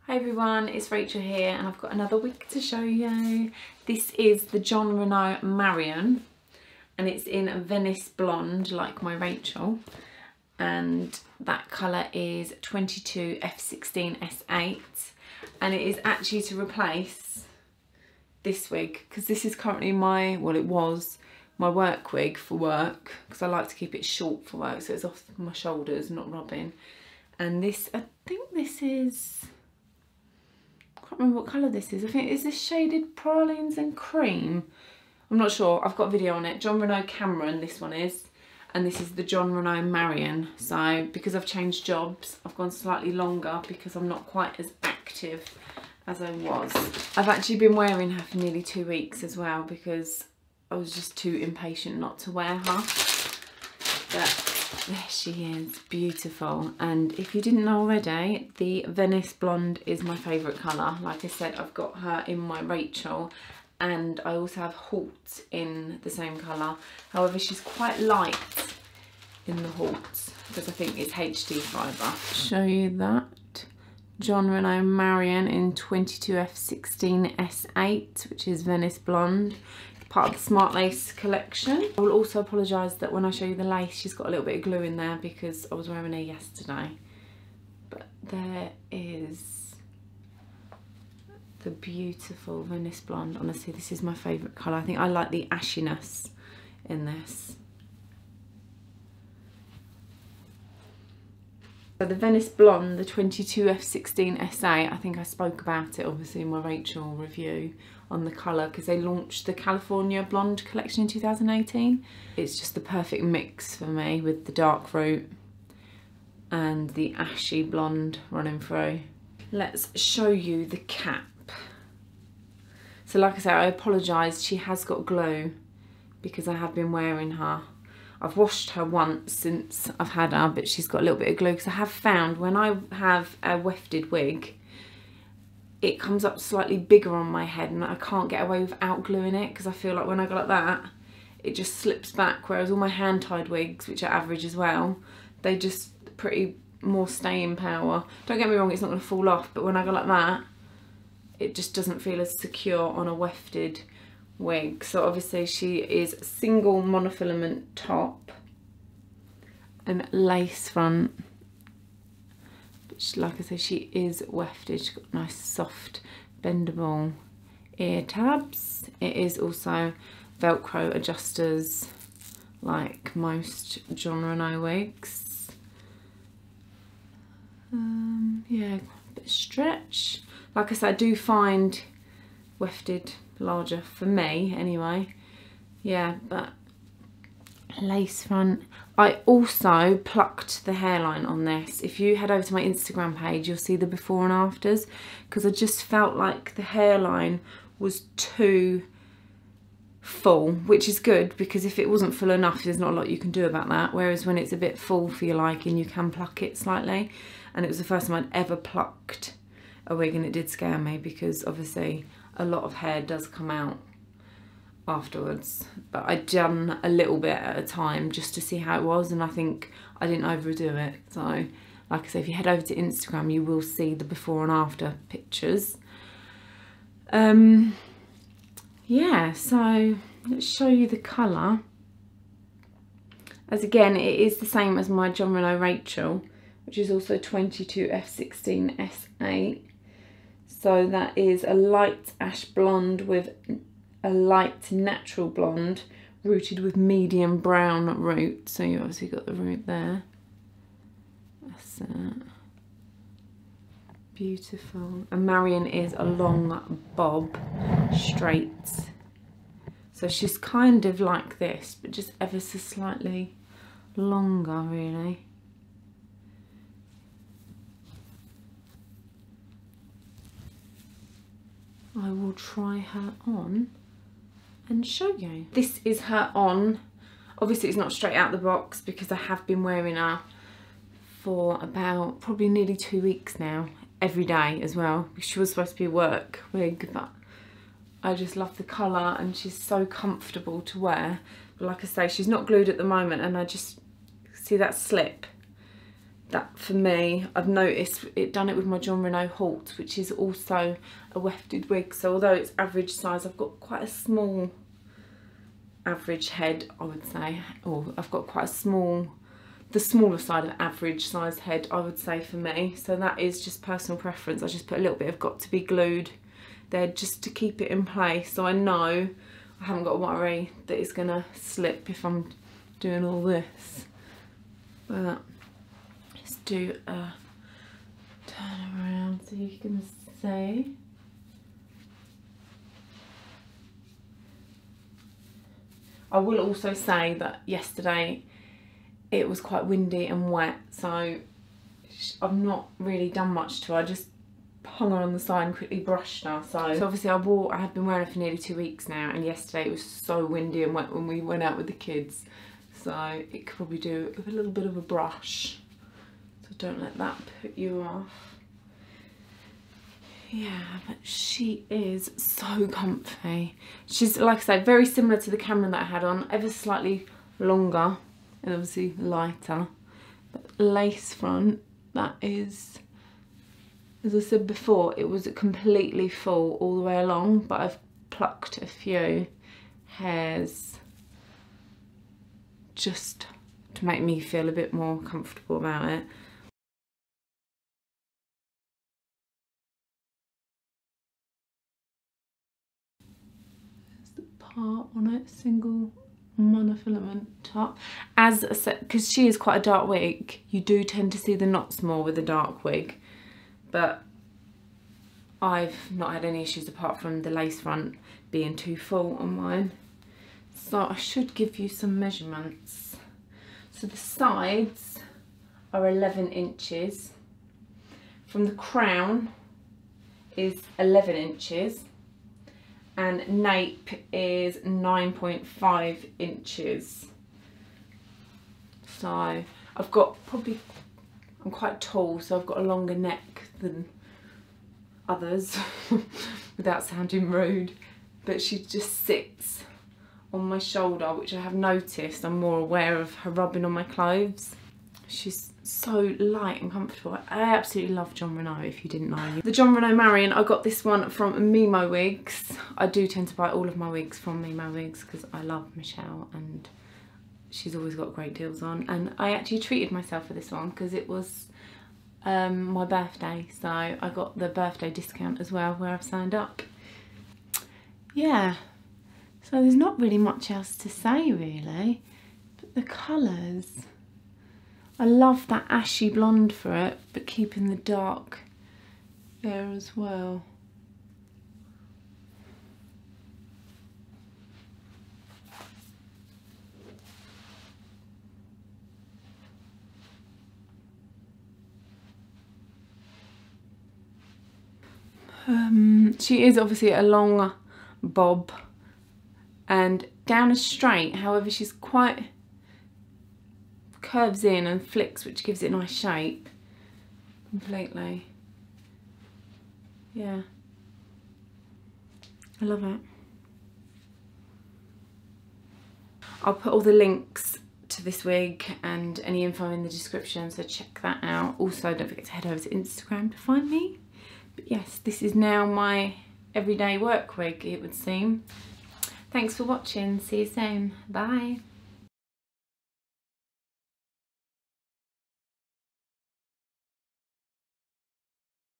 Hi everyone, it's Rachel here and I've got another wig to show you. This is the Jon Renau Marion and it's in Venice Blonde like my Rachel, and that colour is 22f16s8, and it is actually to replace this wig because this is currently my, well it was my work wig for work because I like to keep it short for work so it's off my shoulders, not rubbing. And this, I think this is, I can't remember what colour this is. I think, is this shaded pralines and cream? I'm not sure. I've got a video on it. Jon Renau Cameron, this one is. And this is the Jon Renau Marion. So because I've changed jobs, I've gone slightly longer because I'm not quite as active as I was. I've actually been wearing her for nearly 2 weeks as well because I was just too impatient not to wear her. But there she is, beautiful. And if you didn't know already, the Venice Blonde is my favourite colour. Like I said, I've got her in my Rachael, and I also have Halt in the same colour. However, she's quite light in the Halt because I think it's HD fibre. Show you that. Jon Renau Marion in 22f16s8, which is Venice Blonde. Part of the Smart Lace collection. I will also apologise that when I show you the lace, she's got a little bit of glue in there because I was wearing her yesterday. But there is the beautiful Venice Blonde. Honestly, this is my favourite colour. I think I like the ashiness in this. So the Venice Blonde, the 22f16s8, I think I spoke about it obviously in my Rachael review on the colour because they launched the California Blonde collection in 2018. It's just the perfect mix for me with the dark root and the ashy blonde running through. Let's show you the cap. So like I said, I apologise, she has got glue because I have been wearing her. I've washed her once since I've had her, but she's got a little bit of glue because I have found when I have a wefted wig, it comes up slightly bigger on my head and I can't get away without gluing it because I feel like when I go like that, it just slips back, whereas all my hand-tied wigs, which are average as well, they just pretty more staying power. Don't get me wrong, it's not going to fall off, but when I go like that, it just doesn't feel as secure on a wefted wig. So obviously she is single monofilament top and lace front. Like I said, she is wefted. She's got nice soft bendable ear tabs. It is also Velcro adjusters like most Jon Renau wigs. Yeah, a bit of stretch. Like I said, I do find wefted larger for me anyway. Yeah, but lace front. I also plucked the hairline on this. If you head over to my Instagram page, you'll see the before and afters because I just felt like the hairline was too full, which is good because if it wasn't full enough, there's not a lot you can do about that. Whereas when it's a bit full for your liking, you can pluck it slightly. And it was the first time I'd ever plucked a wig and it did scare me because obviously a lot of hair does come out afterwards, but I'd done a little bit at a time just to see how it was, and I think I didn't overdo it. So like I say, if you head over to Instagram, you will see the before and after pictures. Yeah, so let's show you the colour. As again, it is the same as my Jon Renau Rachael, which is also 22f16s8. So that is a light ash blonde with a light natural blonde rooted with medium brown root. So you obviously got the root there. That's it. Beautiful. And Marion is a long bob, straight. So she's kind of like this, but just ever so slightly longer, really. I will try her on and show you. This is her on. Obviously it's not straight out the box because I have been wearing her for about probably nearly 2 weeks now, every day as well. She was supposed to be a work wig, but I just love the colour and she's so comfortable to wear. But like I say, she's not glued at the moment and I just see that slip that for me, I've noticed it done it with my Jon Renau halts, which is also a wefted wig. So although it's average size, I've got quite a small average head, I would say, or I've got quite a small, the smaller side of average size head, I would say, for me. So that is just personal preference. I just put a little bit of got to be glued there just to keep it in place, so I know I haven't got to worry that it's gonna slip if I'm doing all this. But let's do a turn around so you can see. I will also say that yesterday it was quite windy and wet, so I've not really done much to her. I just hung her on the side and quickly brushed her. So obviously I had been wearing her for nearly 2 weeks now, and yesterday it was so windy and wet when we went out with the kids. So it could probably do with a little bit of a brush. So don't let that put you off. Yeah, but she is so comfy. She's, like I said, very similar to the Cameron that I had on, ever slightly longer and obviously lighter. But lace front, that is, as I said before, it was completely full all the way along, but I've plucked a few hairs just to make me feel a bit more comfortable about it. There's the part on it, single monofilament top. As I said, because she is quite a dark wig, you do tend to see the knots more with a dark wig. But I've not had any issues apart from the lace front being too full on mine. So I should give you some measurements. So the sides are 11 inches. From the crown is 11 inches. And nape is 9.5 inches. So I've got I'm quite tall, so I've got a longer neck than others, without sounding rude. But she just sits on my shoulder, which I have noticed. I'm more aware of her rubbing on my clothes. She's so light and comfortable. I absolutely love Jon Renau, if you didn't know. The Jon Renau Marion, I got this one from Mimo Wigs. I do tend to buy all of my wigs from Mimo Wigs because I love Michelle and she's always got great deals on. And I actually treated myself for this one because it was my birthday, so I got the birthday discount as well where I've signed up. Yeah, so there's not really much else to say really, but the colours, I love that ashy blonde for it, but keeping the dark there as well. She is obviously a long bob and down a straight, however she's quite curves in and flicks, which gives it a nice shape completely. Yeah, I love it. I'll put all the links to this wig and any info in the description, so check that out. Also, don't forget to head over to Instagram to find me. But yes, this is now my everyday work wig, it would seem. Thanks for watching. See you soon. Bye.